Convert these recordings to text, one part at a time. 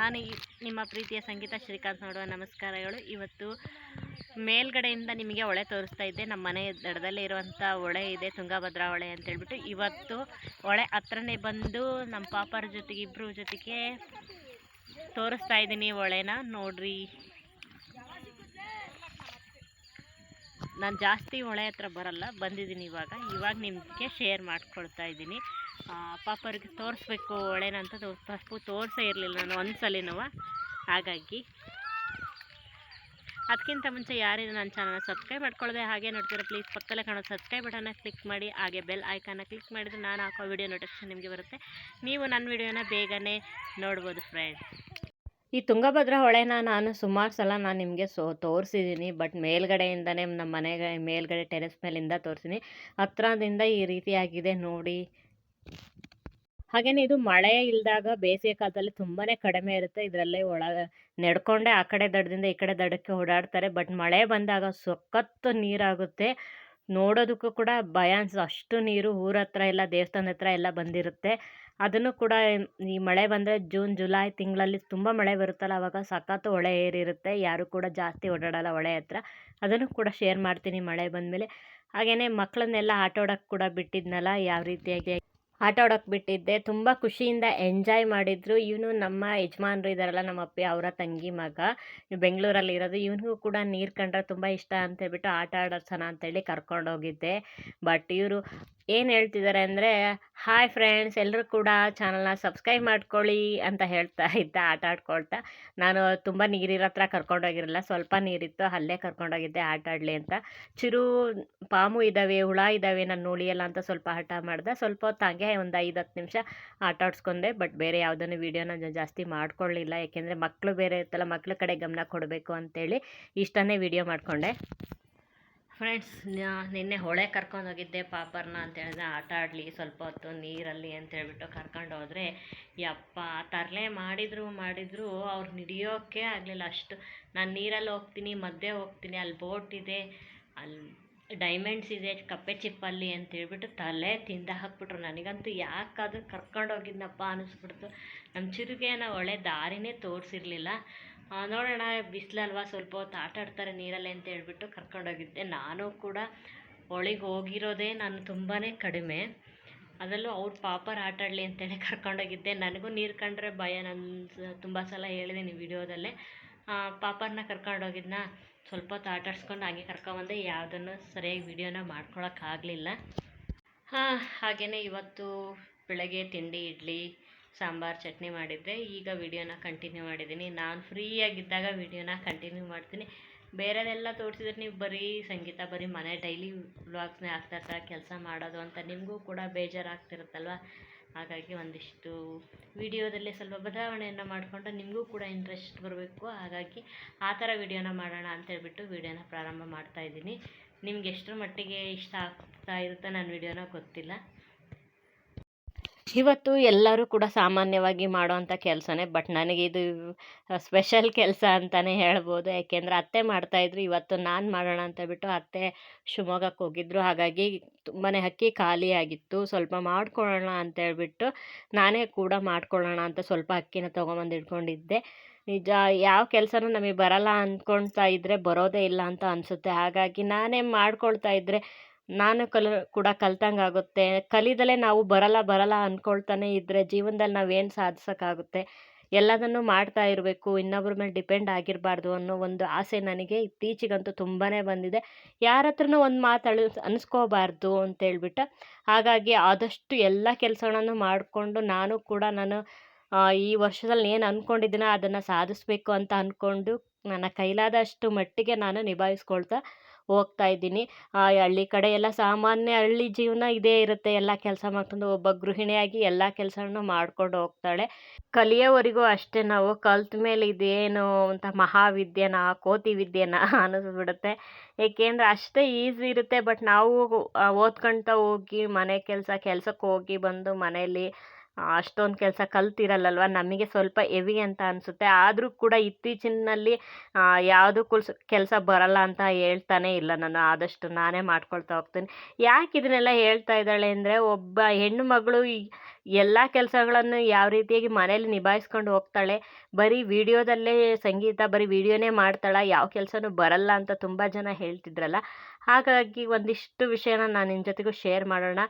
ನಾನು ನಿಮ್ಮ ಪ್ರೀತಿಯ ಸಂಗೀತ ಶ್ರೀಕಾಂತ್ ನೋಡುವ ನಮಸ್ಕಾರಗಳು. ಇವತ್ತು ಮೇಲ್ಗಡೆಯಿಂದ ನಿಮಗೆ ಹೊಳೆ ತೋರಿಸ್ತಾ ಇದ್ದೆ. ನಮ್ಮ ಮನೆ ದಡದಲ್ಲೇ ಇರುವಂಥ ಹೊಳೆ ಇದೆ, ತುಂಗಭದ್ರಾ ಹೊಳೆ ಅಂತೇಳ್ಬಿಟ್ಟು. ಇವತ್ತು ಹೊಳೆ ಹತ್ರನೇ ಬಂದು ನಮ್ಮ ಪಾಪರ ಜೊತೆಗೆ ಇಬ್ಬರು ಜೊತೆಗೆ ತೋರಿಸ್ತಾ ಇದ್ದೀನಿ ಹೊಳೆನ. ನೋಡ್ರಿ, ನಾನು ಜಾಸ್ತಿ ಹೊಳೆ ಹತ್ರ ಬರಲ್ಲ, ಬಂದಿದ್ದೀನಿ ಇವಾಗ ನಿಮಗೆ ಶೇರ್ ಮಾಡ್ಕೊಳ್ತಾ ಇದ್ದೀನಿ. ಪಾಪರಿಗೆ ತೋರಿಸ್ಬೇಕು ಹೊಳೆನ ಅಂತ ಫಸ್ಟು ತೋರಿಸೇ ಇರಲಿಲ್ಲ ನಾನು ಒಂದ್ಸಲಿನೂ. ಹಾಗಾಗಿ ಅದಕ್ಕಿಂತ ಮುಂಚೆ ಯಾರಿಗೂ ನನ್ನ ಚಾನಲ್ನ ಸಬ್ಸ್ಕ್ರೈಬ್ ಮಾಡ್ಕೊಳ್ಳದೆ ಹಾಗೆ ನೋಡ್ತೀರಾ, ಪ್ಲೀಸ್ ಪಕ್ಕದಲ್ಲೇ ಕಾಣೋ ಸಬ್ಸ್ಕ್ರೈಬ್ ಬಟನ್ನ ಕ್ಲಿಕ್ ಮಾಡಿ, ಹಾಗೆ ಬೆಲ್ ಐಕಾನ್ನ ಕ್ಲಿಕ್ ಮಾಡಿದರೆ ನಾನು ಹಾಕೋ ವಿಡಿಯೋ ನೋಟಿಫಿಕೇಶನ್ ನಿಮಗೆ ಬರುತ್ತೆ. ನೀವು ನನ್ನ ವಿಡಿಯೋನ ಬೇಗನೆ ನೋಡ್ಬೋದು ಫ್ರೆಂಡ್ಸ್. ಈ ತುಂಗಭದ್ರಾ ಹೊಳೆನ ನಾನು ಸುಮಾರು ಸಲ ನಿಮಗೆ ತೋರಿಸಿದ್ದೀನಿ, ಬಟ್ ಮೇಲ್ಗಡೆಯಿಂದನೇ ನಮ್ಮ ಮನೆಗೆ ಮೇಲ್ಗಡೆ ಟೆರೆಸ್ ಮೇಲಿಂದ ತೋರಿಸಿದ್ದೀನಿ. ಹತ್ರದಿಂದ ಈ ರೀತಿಯಾಗಿದೆ ನೋಡಿ. ಹಾಗೇನೆ ಇದು ಮಳೆ ಇಲ್ದಾಗ ಬೇಸಿಗೆ ಕಾಲದಲ್ಲಿ ತುಂಬಾ ಕಡಿಮೆ ಇರುತ್ತೆ. ಇದರಲ್ಲೇ ನಡ್ಕೊಂಡೆ ಆ ಕಡೆ ದಡದಿಂದ ಈ ಕಡೆ ದಡಕ್ಕೆ ಓಡಾಡ್ತಾರೆ. ಬಟ್ ಮಳೆ ಬಂದಾಗ ಸಖತ್ತು ನೀರಾಗುತ್ತೆ, ನೋಡೋದಕ್ಕೂ ಕೂಡ ಭಯ ಅನ್ಸುತ್ತೆ. ಅಷ್ಟು ನೀರು ಊರ ಹತ್ರ ಎಲ್ಲ ದೇವಸ್ಥಾನದ ಹತ್ರ ಎಲ್ಲ ಬಂದಿರುತ್ತೆ. ಅದನ್ನು ಕೂಡ ಈ ಮಳೆ ಬಂದರೆ ಜೂನ್ ಜುಲೈ ತಿಂಗಳಲ್ಲಿ ತುಂಬ ಮಳೆ ಬರುತ್ತಲ್ಲ, ಆವಾಗ ಸಖತ್ತು ಹೊಳೆ ಏರಿರುತ್ತೆ. ಯಾರು ಕೂಡ ಜಾಸ್ತಿ ಓಡಾಡಲ್ಲ ಹೊಳೆ ಹತ್ರ. ಅದನ್ನು ಕೂಡ ಶೇರ್ ಮಾಡ್ತೀನಿ ಮಳೆ ಬಂದಮೇಲೆ. ಹಾಗೆಯೇ ಮಕ್ಕಳನ್ನೆಲ್ಲ ಆಟ ಆಡೋಕ್ಕೆ ಕೂಡ ಬಿಟ್ಟಿದ್ನಲ್ಲ, ಯಾವ ರೀತಿಯಾಗಿ ಆಟ ಆಡೋಕ್ಕೆ ಬಿಟ್ಟಿದ್ದೆ. ತುಂಬ ಖುಷಿಯಿಂದ ಎಂಜಾಯ್ ಮಾಡಿದರು. ಇವನು ನಮ್ಮ ಯಜಮಾನ್ರು ಇದ್ದಾರಲ್ಲ, ನಮ್ಮ ಅಪ್ಪಿ ಅವರ ತಂಗಿ ಮಗ, ಬೆಂಗಳೂರಲ್ಲಿ ಇರೋದು. ಇವನಿಗೂ ಕೂಡ ನೀರು ಕಂಡ್ರೆ ತುಂಬ ಇಷ್ಟ ಅಂತೇಳ್ಬಿಟ್ಟು ಆಟ ಆಡೋಣ ಅಂತೇಳಿ ಕರ್ಕೊಂಡೋಗಿದ್ದೆ. ಬಟ್ ಇವರು ಏನು ಹೇಳ್ತಿದ್ದಾರೆ ಅಂದರೆ, ಹಾಯ್ ಫ್ರೆಂಡ್ಸ್, ಎಲ್ಲರೂ ಕೂಡ ಚಾನಲ್ನ ಸಬ್ಸ್ಕ್ರೈಬ್ ಮಾಡ್ಕೊಳ್ಳಿ ಅಂತ ಹೇಳ್ತಾ ಇದ್ದ ಆಟ ಆಡ್ಕೊಳ್ತಾ. ನಾನು ತುಂಬ ನೀರಿರೋ ಹತ್ರ ಕರ್ಕೊಂಡೋಗಿರಲಿಲ್ಲ, ಸ್ವಲ್ಪ ನೀರಿತ್ತು ಅಲ್ಲೇ ಕರ್ಕೊಂಡೋಗಿದ್ದೆ ಆಟ ಆಡಲಿ ಅಂತ. ಚಿರು ಪಾಮು ಇದ್ದಾವೆ, ಹುಳ ಇದ್ದಾವೆ, ನಾನು ಉಳಿಯಲ್ಲ ಅಂತ ಸ್ವಲ್ಪ ಹಠ ಮಾಡಿದೆ. ಸ್ವಲ್ಪ ಹೊತ್ತು ಹಾಗೆ ಒಂದು 5-10 ನಿಮಿಷ ಆಟ ಆಡಿಸ್ಕೊಂಡೆ. ಬಟ್ ಬೇರೆ ಯಾವುದನ್ನು ವೀಡಿಯೋನ ಜಾಸ್ತಿ ಮಾಡ್ಕೊಳ್ಳಿಲ್ಲ, ಯಾಕೆಂದರೆ ಮಕ್ಕಳು ಬೇರೆ ಇರ್ತಲ್ಲ, ಮಕ್ಳ ಕಡೆ ಗಮನ ಕೊಡಬೇಕು ಅಂತೇಳಿ ಇಷ್ಟನ್ನೇ ವೀಡಿಯೋ ಮಾಡಿಕೊಂಡೆ. ಫ್ರೆಂಡ್ಸ್, ನಿನ್ನೆ ಹೊಳೆ ಕರ್ಕೊಂಡೋಗಿದ್ದೆ ಪಾಪರ್ನ ಅಂತ ಹೇಳಿದ್ರೆ ಆಟ ಆಡಲಿ ಸ್ವಲ್ಪ ಹೊತ್ತು ನೀರಲ್ಲಿ ಅಂತೇಳ್ಬಿಟ್ಟು ಕರ್ಕೊಂಡು ಹೋದರೆ, ಯಪ್ಪ ತರಲೆ ಮಾಡಿದ್ರು ಅವ್ರು ಹಿಡಿಯೋಕ್ಕೆ ಆಗಲಿಲ್ಲ. ಅಷ್ಟು ನಾನು ನೀರಲ್ಲಿ ಹೋಗ್ತೀನಿ, ಮಧ್ಯೆ ಹೋಗ್ತೀನಿ, ಅಲ್ಲಿ ಬೋಟ್ ಇದೆ, ಅಲ್ಲಿ ಡೈಮಂಡ್ಸ್ ಇದೆ, ಕಪ್ಪೆ ಚಿಪ್ಪಲ್ಲಿ ಅಂತೇಳ್ಬಿಟ್ಟು ತಲೆ ತಿಂದ ಹಾಕ್ಬಿಟ್ರು. ನನಗಂತೂ ಯಾಕಾದ್ರೂ ಕರ್ಕೊಂಡೋಗಿದ್ನಪ್ಪ ಅನ್ನಿಸ್ಬಿಡ್ತು. ನಮ್ಮ ಚಿರುಗೆ ನಾವು ಹೊಳೆ ದಾರಿನೇ ತೋರಿಸಿರ್ಲಿಲ್ಲ. ನೋಡೋಣ ಬಿಸಿಲಲ್ವಾ, ಸ್ವಲ್ಪ ಹೊತ್ತು ಆಟ ಆಡ್ತಾರೆ ನೀರಲ್ಲಿ ಅಂತ ಹೇಳ್ಬಿಟ್ಟು ಕರ್ಕೊಂಡೋಗಿದ್ದೆ. ನಾನು ಕೂಡ ಹೊಳೆಗೆ ಹೋಗಿರೋದೇ ನಾನು ತುಂಬಾ ಕಡಿಮೆ, ಅದರಲ್ಲೂ ಅವ್ರು ಪಾಪರ್ ಆಟ ಆಡಲಿ ಅಂತೇಳಿ ಕರ್ಕೊಂಡೋಗಿದ್ದೆ. ನನಗೂ ನೀರು ಕಂಡ್ರೆ ಭಯ, ನಾನು ತುಂಬ ಸಲ ಹೇಳಿದ್ದೀನಿ ವಿಡಿಯೋದಲ್ಲೇ. ಪಾಪರ್ನ ಕರ್ಕೊಂಡೋಗಿದ್ನ, ಸ್ವಲ್ಪ ಹೊತ್ತು ಆಟ ಆಡಿಸ್ಕೊಂಡು ಹಾಗೆ ಕರ್ಕೊಂಬಂದೆ. ಯಾವುದನ್ನು ಸರಿಯಾಗಿ ವಿಡಿಯೋನ ಮಾಡ್ಕೊಳಕ್ಕಾಗಲಿಲ್ಲ. ಹಾಗೆಯೇ ಇವತ್ತು ಬೆಳಗ್ಗೆ ತಿಂಡಿ ಇಡ್ಲಿ ಸಾಂಬಾರು ಚಟ್ನಿ ಮಾಡಿದ್ದೆ. ಈಗ ವಿಡಿಯೋನ ಕಂಟಿನ್ಯೂ ಮಾಡಿದ್ದೀನಿ. ನಾನು ಫ್ರೀಯಾಗಿದ್ದಾಗ ವಿಡಿಯೋನ ಕಂಟಿನ್ಯೂ ಮಾಡ್ತೀನಿ. ಬೇರೆದೆಲ್ಲ ತೋರಿಸಿದ್ರೆ ನೀವು ಬರೀ ಸಂಗೀತ, ಬರೀ ಮನೆ ಡೈಲಿ ವ್ಲಾಗ್ಸ್ನೇ ಹಾಕ್ತಾ ಕೆಲಸ ಮಾಡೋದು ಅಂತ ನಿಮಗೂ ಕೂಡ ಬೇಜಾರಾಗ್ತಿರುತ್ತಲ್ವ. ಹಾಗಾಗಿ ಒಂದಿಷ್ಟು ವಿಡಿಯೋದಲ್ಲೇ ಸ್ವಲ್ಪ ಬದಲಾವಣೆಯನ್ನು ಮಾಡಿಕೊಂಡು ನಿಮಗೂ ಕೂಡ ಇಂಟ್ರೆಸ್ಟ್ ಬರಬೇಕು. ಹಾಗಾಗಿ ಆ ಥರ ವಿಡಿಯೋನ ಮಾಡೋಣ ಅಂತೇಳ್ಬಿಟ್ಟು ವಿಡಿಯೋನ ಪ್ರಾರಂಭ ಮಾಡ್ತಾಯಿದ್ದೀನಿ. ನಿಮ್ಗೆ ಎಷ್ಟರ ಮಟ್ಟಿಗೆ ಇಷ್ಟ ಆಗ್ತಾ ಇರುತ್ತೆ ನನ್ನ ವಿಡಿಯೋನ ಗೊತ್ತಿಲ್ಲ. ಇವತ್ತು ಎಲ್ಲರೂ ಕೂಡ ಸಾಮಾನ್ಯವಾಗಿ ಮಾಡೋವಂಥ ಕೆಲಸನೇ, ಬಟ್ ನನಗೆ ಇದು ಸ್ಪೆಷಲ್ ಕೆಲಸ ಅಂತಲೇ ಹೇಳ್ಬೋದು. ಯಾಕೆಂದರೆ ಅತ್ತೆ ಮಾಡ್ತಾಯಿದ್ರು, ಇವತ್ತು ನಾನು ಮಾಡೋಣ ಅಂತೇಳ್ಬಿಟ್ಟು ಅತ್ತೆ ಶಿವಮೊಗ್ಗಕ್ಕೆ ಹೋಗಿದ್ದರು. ಹಾಗಾಗಿ ತುಂಬಾ ಅಕ್ಕಿ ಖಾಲಿಯಾಗಿತ್ತು. ಸ್ವಲ್ಪ ಮಾಡ್ಕೊಳ್ಳೋಣ ಅಂತೇಳ್ಬಿಟ್ಟು ನಾನೇ ಕೂಡ ಮಾಡ್ಕೊಳ್ಳೋಣ ಅಂತ ಸ್ವಲ್ಪ ಅಕ್ಕಿನ ತೊಗೊಂಬಂದು ಇಟ್ಕೊಂಡಿದ್ದೆ. ನಿಜ ಯಾವ ಕೆಲಸನೂ ನಮಗೆ ಬರಲ್ಲ ಅಂದ್ಕೊಳ್ತಾ ಇದ್ದರೆ ಬರೋದೇ ಇಲ್ಲ ಅಂತ ಅನಿಸುತ್ತೆ. ಹಾಗಾಗಿ ನಾನೇ ಮಾಡ್ಕೊಳ್ತಾ ಇದ್ದರೆ ನಾನು ಕೂಡ ಕಲ್ತಂಗೆ ಆಗುತ್ತೆ. ಕಲಿದಲೇ ನಾವು ಬರಲ್ಲ ಅಂದ್ಕೊಳ್ತಾನೆ ಇದ್ದರೆ ಜೀವನದಲ್ಲಿ ನಾವೇನು ಸಾಧಿಸೋಕ್ಕಾಗುತ್ತೆ. ಎಲ್ಲದನ್ನು ಮಾಡ್ತಾ ಇರಬೇಕು, ಇನ್ನೊಬ್ಬರ ಮೇಲೆ ಡಿಪೆಂಡ್ ಆಗಿರಬಾರ್ದು ಅನ್ನೋ ಒಂದು ಆಸೆ ನನಗೆ ಇತ್ತೀಚೆಗಂತೂ ತುಂಬಾ ಬಂದಿದೆ. ಯಾರ ಹತ್ರನೂ ಒಂದು ಮಾತು ಅನಿಸ್ಕೋಬಾರ್ದು ಅಂತೇಳ್ಬಿಟ್ಟು. ಹಾಗಾಗಿ ಆದಷ್ಟು ಎಲ್ಲ ಕೆಲಸಗಳನ್ನು ಮಾಡಿಕೊಂಡು ನಾನು ಕೂಡ ಈ ವರ್ಷದಲ್ಲಿ ಏನು ಅಂದ್ಕೊಂಡಿದ್ದೀನೋ ಅದನ್ನು ಸಾಧಿಸಬೇಕು ಅಂತ ಅಂದ್ಕೊಂಡು ನನ್ನ ಕೈಲಾದಷ್ಟು ಮಟ್ಟಿಗೆ ನಾನು ನಿಭಾಯಿಸ್ಕೊಳ್ತಾ ಹೋಗ್ತಾ ಇದ್ದೀನಿ. ಹಳ್ಳಿ ಕಡೆ ಎಲ್ಲ ಸಾಮಾನ್ಯ ಹಳ್ಳಿ ಜೀವನ ಇದೇ ಇರುತ್ತೆ. ಎಲ್ಲ ಕೆಲಸ ಮಾಡ್ಕೊಂಡು ಒಬ್ಬ ಗೃಹಿಣಿಯಾಗಿ ಎಲ್ಲ ಕೆಲಸವನ್ನು ಮಾಡ್ಕೊಂಡು ಹೋಗ್ತಾಳೆ. ಕಲಿಯೋವರೆಗೂ ಅಷ್ಟೇ. ನಾವು ಕಲ್ತ ಮೇಲೆ ಇದೇನು ಅಂತ ಮಹಾವಿದ್ಯೆನಾ ಕೋತಿ ವಿದ್ಯೆನಾ ಅನ್ನಿಸ್ಬಿಡುತ್ತೆ. ಏಕೆಂದರೆ ಅಷ್ಟೇ ಈಸಿ ಇರುತ್ತೆ. ಬಟ್ ನಾವು ಓದ್ಕೊಳ್ತಾ ಹೋಗಿ ಮನೆ ಕೆಲ್ಸಕ್ಕೆ ಹೋಗಿ ಬಂದು ಮನೆಯಲ್ಲಿ ಅಷ್ಟೊಂದು ಕೆಲಸ ಕಲ್ತಿರಲ್ಲಲ್ವ, ನಮಗೆ ಸ್ವಲ್ಪ ಹೆವಿ ಅಂತ ಅನಿಸುತ್ತೆ. ಆದರೂ ಕೂಡ ಇತ್ತೀಚಿನಲ್ಲಿ ಯಾವುದು ಕೆಲಸ ಬರಲ್ಲ ಅಂತ ಹೇಳ್ತಾನೆ ಇಲ್ಲ ನಾನು. ಆದಷ್ಟು ನಾನೇ ಮಾಡ್ಕೊಳ್ತಾ ಹೋಗ್ತೀನಿ. ಯಾಕೆ ಇದನ್ನೆಲ್ಲ ಹೇಳ್ತಾ ಇದ್ದಾಳೆ ಅಂದರೆ, ಒಬ್ಬ ಹೆಣ್ಣು ಮಗಳು ಎಲ್ಲ ಕೆಲಸಗಳನ್ನು ಯಾವ ರೀತಿಯಾಗಿ ಮನೇಲಿ ನಿಭಾಯಿಸ್ಕೊಂಡು ಹೋಗ್ತಾಳೆ, ಬರೀ ವಿಡಿಯೋದಲ್ಲೇ ಸಂಗೀತ, ಬರೀ ವಿಡಿಯೋನೇ ಮಾಡ್ತಾಳೆ, ಯಾವ ಕೆಲಸನೂ ಬರಲ್ಲ ಅಂತ ತುಂಬ ಜನ ಹೇಳ್ತಿದ್ರಲ್ಲ. ಹಾಗಾಗಿ ಒಂದಿಷ್ಟು ವಿಷಯನ ನಾನು ನಿಮ್ಮ ಜೊತೆಗೂ ಶೇರ್ ಮಾಡೋಣ.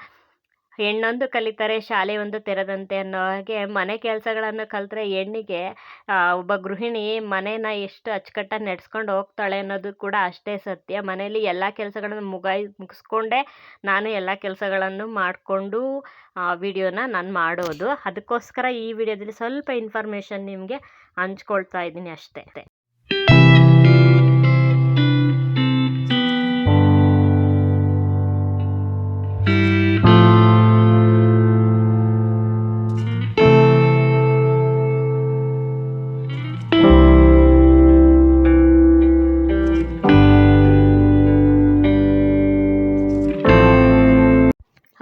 ಹೆಣ್ಣೊಂದು ಕಲಿತರೆ ಶಾಲೆ ಒಂದು ತೆರೆದಂತೆ ಅನ್ನೋ ಹಾಗೆ, ಮನೆ ಕೆಲಸಗಳನ್ನು ಕಲಿತ್ರೆ ಹೆಣ್ಣಿಗೆ ಒಬ್ಬ ಗೃಹಿಣಿ ಮನೇನ ಎಷ್ಟು ಅಚ್ಚುಕಟ್ಟಾಗಿ ನಡೆಸ್ಕೊಂಡು ಹೋಗ್ತಾಳೆ ಅನ್ನೋದು ಕೂಡ ಅಷ್ಟೇ ಸತ್ಯ. ಮನೇಲಿ ಎಲ್ಲ ಕೆಲಸಗಳನ್ನು ಮುಗಿಸ್ಕೊಂಡೇ ನಾನು ಎಲ್ಲ ಕೆಲಸಗಳನ್ನು ಮಾಡಿಕೊಂಡು ವಿಡಿಯೋನ ನಾನು ಮಾಡೋದು. ಅದಕ್ಕೋಸ್ಕರ ಈ ವಿಡಿಯೋದಲ್ಲಿ ಸ್ವಲ್ಪ ಇನ್ಫಾರ್ಮೇಷನ್ ನಿಮಗೆ ಹಂಚ್ಕೊಳ್ತಾ ಇದ್ದೀನಿ ಅಷ್ಟೇ.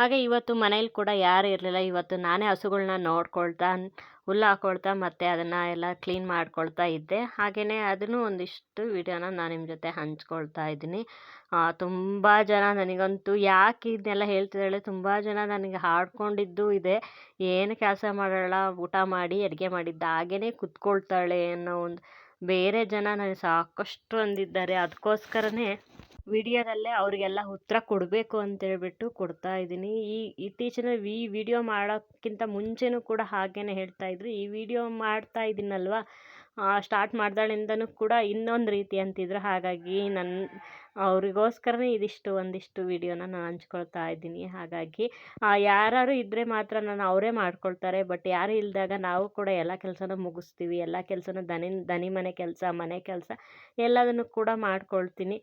ಹಾಗೆ ಇವತ್ತು ಮನೇಲಿ ಕೂಡ ಯಾರು ಇರಲಿಲ್ಲ. ಇವತ್ತು ನಾನೇ ಹಸುಗಳ್ನ ನೋಡ್ಕೊಳ್ತಾ, ಹುಲ್ಲು ಹಾಕ್ಕೊಳ್ತಾ ಮತ್ತು ಅದನ್ನು ಎಲ್ಲ ಕ್ಲೀನ್ ಮಾಡ್ಕೊಳ್ತಾ ಇದ್ದೆ. ಹಾಗೆಯೇ ಅದನ್ನು ಒಂದಿಷ್ಟು ವಿಡಿಯೋನ ನಾನು ನಿಮ್ಮ ಜೊತೆ ಹಂಚ್ಕೊಳ್ತಾ ಇದ್ದೀನಿ. ತುಂಬ ಜನ ನನಗಂತೂ ಯಾಕೆ ಇದನ್ನೆಲ್ಲ ಹೇಳ್ತಿದ್ದಾಳೆ, ತುಂಬ ಜನ ನನಗೆ ಹಾಡ್ಕೊಂಡಿದ್ದು ಇದೆ, ಏನು ಕೆಲಸ ಮಾಡೋಲ್ಲ, ಊಟ ಮಾಡಿ ಅಡುಗೆ ಮಾಡಿದ್ದ ಹಾಗೇ ಕುತ್ಕೊಳ್ತಾಳೆ ಅನ್ನೋ ಒಂದು ಬೇರೆ ಜನ ನನಗೆ ಸಾಕಷ್ಟು ಅಂದಿದ್ದಾರೆ. ಅದಕ್ಕೋಸ್ಕರನೇ ವಿಡಿಯೋದಲ್ಲೇ ಅವರಿಗೆಲ್ಲ ಉತ್ತರ ಕೊಡಬೇಕು ಅಂತೇಳ್ಬಿಟ್ಟು ಕೊಡ್ತಾ ಇದ್ದೀನಿ. ಇತ್ತೀಚಿನ ವಿಡಿಯೋ ಮಾಡೋಕ್ಕಿಂತ ಮುಂಚೆನೂ ಕೂಡ ಹಾಗೇ ಹೇಳ್ತಾಯಿದ್ರು. ಈ ವಿಡಿಯೋ ಮಾಡ್ತಾ ಇದ್ದೀನಲ್ವ, ಸ್ಟಾರ್ಟ್ ಮಾಡ್ದಾಳಿಂದನೂ ಕೂಡ ಇನ್ನೊಂದು ರೀತಿ ಅಂತಿದ್ರು. ಹಾಗಾಗಿ ಅವರಿಗೋಸ್ಕರನೇ ಒಂದಿಷ್ಟು ವಿಡಿಯೋನ ನಾನು ಹಂಚ್ಕೊಳ್ತಾ ಇದ್ದೀನಿ. ಹಾಗಾಗಿ ಯಾರು ಇದ್ದರೆ ಮಾತ್ರ ಅವರೇ ಮಾಡ್ಕೊಳ್ತಾರೆ. ಬಟ್ ಯಾರು ಇಲ್ಲದಾಗ ನಾವು ಕೂಡ ಎಲ್ಲ ಕೆಲಸನೂ ಮುಗಿಸ್ತೀವಿ. ಎಲ್ಲ ಕೆಲಸನೂ ದನಿ ಮನೆ ಕೆಲಸ, ಮನೆ ಕೆಲಸ ಎಲ್ಲದನ್ನು ಕೂಡ ಮಾಡ್ಕೊಳ್ತೀನಿ.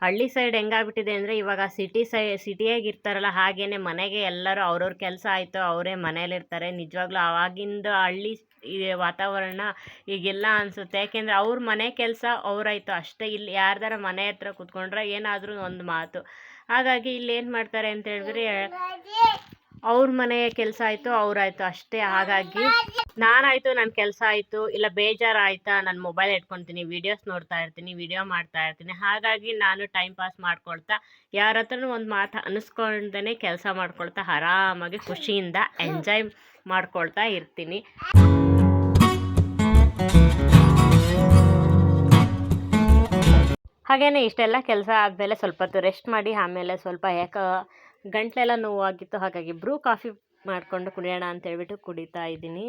ಹಳ್ಳಿ ಸೈಡ್ ಹೆಂಗಾಗ್ಬಿಟ್ಟಿದೆ ಅಂದರೆ, ಇವಾಗ ಸಿಟಿಯಾಗಿ ಇರ್ತಾರಲ್ಲ, ಹಾಗೇ ಮನೆಗೆ ಎಲ್ಲರೂ ಅವ್ರವ್ರ ಕೆಲಸ ಆಯಿತು ಅವರೇ ಮನೇಲಿರ್ತಾರೆ. ನಿಜವಾಗ್ಲೂ ಆವಾಗಿಂದ ಹಳ್ಳಿ ವಾತಾವರಣ ಈಗೆಲ್ಲ ಅನಿಸುತ್ತೆ. ಯಾಕೆಂದರೆ ಅವ್ರ ಮನೆ ಕೆಲಸ ಅವರಾಯಿತು ಅಷ್ಟೇ. ಇಲ್ಲಿ ಯಾರ್ದಾರ ಮನೆ ಹತ್ರ ಕೂತ್ಕೊಂಡ್ರೆ ಏನಾದರೂ ಒಂದು ಮಾತು. ಹಾಗಾಗಿ ಇಲ್ಲಿ ಏನು ಮಾಡ್ತಾರೆ ಅಂತ ಹೇಳಿದ್ರೆ, ಅವ್ರ ಮನೆಯ ಕೆಲಸ ಆಯಿತು ಅವರಾಯಿತು ಅಷ್ಟೇ. ಹಾಗಾಗಿ ನಾನಾಯಿತು ನನ್ನ ಕೆಲಸ ಆಯಿತು, ಇಲ್ಲ ಬೇಜಾರಾಯಿತಾ ನಾನು ಮೊಬೈಲ್ ಇಟ್ಕೊತೀನಿ, ವೀಡಿಯೋಸ್ ನೋಡ್ತಾ ಇರ್ತೀನಿ, ವಿಡಿಯೋ ಮಾಡ್ತಾ ಇರ್ತೀನಿ. ಹಾಗಾಗಿ ನಾನು ಟೈಮ್ ಪಾಸ್ ಮಾಡ್ಕೊಳ್ತಾ, ಯಾರ ಹತ್ರನೂ ಒಂದು ಮಾತು ಅನ್ನಿಸ್ಕೊಂಡೇ ಕೆಲಸ ಮಾಡ್ಕೊಳ್ತಾ ಆರಾಮಾಗಿ ಖುಷಿಯಿಂದ ಎಂಜಾಯ್ ಮಾಡ್ಕೊಳ್ತಾ ಇರ್ತೀನಿ. ಹಾಗೆಯೇ ಇಷ್ಟೆಲ್ಲ ಕೆಲಸ ಆದಮೇಲೆ ಸ್ವಲ್ಪ ಹೊತ್ತು ರೆಸ್ಟ್ ಮಾಡಿ, ಆಮೇಲೆ ಸ್ವಲ್ಪ ಗಂಟ್ಲೆಲ್ಲ ನೋವಾಗಿತ್ತು. ಹಾಗಾಗಿ ಬ್ರೂ ಕಾಫಿ ಮಾಡಿಕೊಂಡು ಕುಡಿಯೋಣ ಅಂತೇಳ್ಬಿಟ್ಟು ಕುಡಿತಾ ಇದ್ದೀನಿ.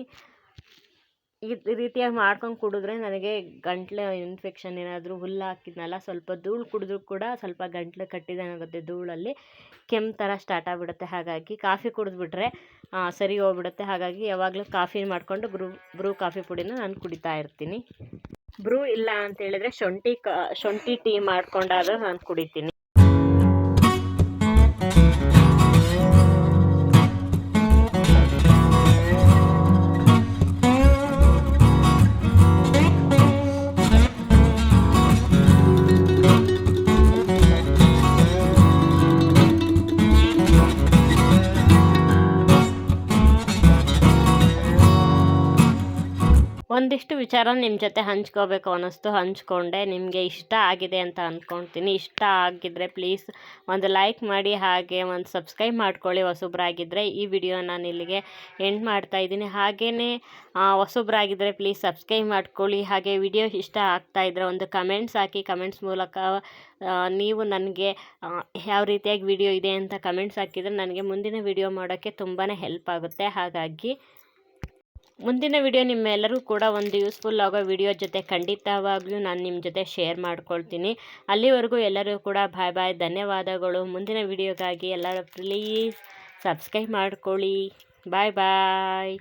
ಈ ರೀತಿಯಾಗಿ ಮಾಡ್ಕೊಂಡು ಕುಡಿದ್ರೆ ನನಗೆ ಗಂಟ್ಲು ಇನ್ಫೆಕ್ಷನ್ ಏನಾದರೂ, ಹುಲ್ಲು ಹಾಕಿದ್ನಲ್ಲ, ಸ್ವಲ್ಪ ಧೂಳು ಕುಡಿದ್ರೂ ಕೂಡ ಸ್ವಲ್ಪ ಗಂಟ್ಲು ಕಟ್ಟಿದಂಗಾಗುತ್ತೆ. ಧೂಳಲ್ಲಿ ಕೆಮ್ಮು ಥರ ಸ್ಟಾರ್ಟ್ ಆಗಿಬಿಡುತ್ತೆ. ಹಾಗಾಗಿ ಕಾಫಿ ಕುಡಿದ್ಬಿಟ್ರೆ ಸರಿ ಹೋಗ್ಬಿಡುತ್ತೆ. ಹಾಗಾಗಿ ಯಾವಾಗಲೂ ಕಾಫಿ ಮಾಡಿಕೊಂಡು ಬ್ರೂ ಕಾಫಿ ಪುಡಿನ ನಾನು ಕುಡಿತಾ ಇರ್ತೀನಿ. ಬ್ರೂ ಇಲ್ಲ ಅಂತೇಳಿದರೆ ಶುಂಠಿ ಟೀ ಮಾಡ್ಕೊಂಡಾದರೂ ನಾನು ಕುಡಿತೀನಿ. ಒಂದಿಷ್ಟು ವಿಚಾರ ನಿಮ್ಮ ಜೊತೆ ಹಂಚ್ಕೋಬೇಕು ಅನ್ನಿಸ್ತು, ಹಂಚ್ಕೊಂಡೆ. ನಿಮಗೆ ಇಷ್ಟ ಆಗಿದೆ ಅಂತ ಅಂದ್ಕೊಳ್ತೀನಿ. ಇಷ್ಟ ಆಗಿದ್ದರೆ ಪ್ಲೀಸ್ ಒಂದು ಲೈಕ್ ಮಾಡಿ, ಹಾಗೆ ಒಂದು ಸಬ್ಸ್ಕ್ರೈಬ್ ಮಾಡ್ಕೊಳ್ಳಿ ಹೊಸಬ್ರಾಗಿದ್ದರೆ. ಈ ವಿಡಿಯೋ ನಾನು ಇಲ್ಲಿಗೆ ಎಂಡ್ ಮಾಡ್ತಾಯಿದ್ದೀನಿ. ಹಾಗೆಯೇ ಹೊಸಬ್ರಾಗಿದ್ದರೆ ಪ್ಲೀಸ್ ಸಬ್ಸ್ಕ್ರೈಬ್ ಮಾಡ್ಕೊಳ್ಳಿ. ಹಾಗೆ ವಿಡಿಯೋ ಇಷ್ಟ ಆಗ್ತಾಯಿದ್ರೆ ಒಂದು ಕಮೆಂಟ್ಸ್ ಹಾಕಿ. ಕಮೆಂಟ್ಸ್ ಮೂಲಕ ನೀವು ನನಗೆ ಯಾವ ರೀತಿಯಾಗಿ ವಿಡಿಯೋ ಇದೆ ಅಂತ ಕಮೆಂಟ್ಸ್ ಹಾಕಿದರೆ ನನಗೆ ಮುಂದಿನ ವಿಡಿಯೋ ಮಾಡೋಕ್ಕೆ ತುಂಬಾ ಹೆಲ್ಪ್ ಆಗುತ್ತೆ. ಹಾಗಾಗಿ ಮುಂದಿನ ವಿಡಿಯೋ ನಿಮ್ಮೆಲ್ಲರೂ ಕೂಡ ಒಂದು ಯೂಸ್ಫುಲ್ ಆಗೋ ವಿಡಿಯೋ ಜೊತೆ ಖಂಡಿತವಾಗ್ಲೂ ನಾನು ನಿಮ್ಮ ಜೊತೆ ಶೇರ್ ಮಾಡ್ಕೊಳ್ತೀನಿ. ಅಲ್ಲಿವರೆಗೂ ಎಲ್ಲರೂ ಕೂಡ ಬಾಯ್ ಬಾಯ್, ಧನ್ಯವಾದಗಳು. ಮುಂದಿನ ವಿಡಿಯೋಗಾಗಿ ಎಲ್ಲರೂ ಪ್ಲೀಸ್ ಸಬ್ಸ್ಕ್ರೈಬ್ ಮಾಡ್ಕೊಳ್ಳಿ. ಬಾಯ್ ಬಾಯ್.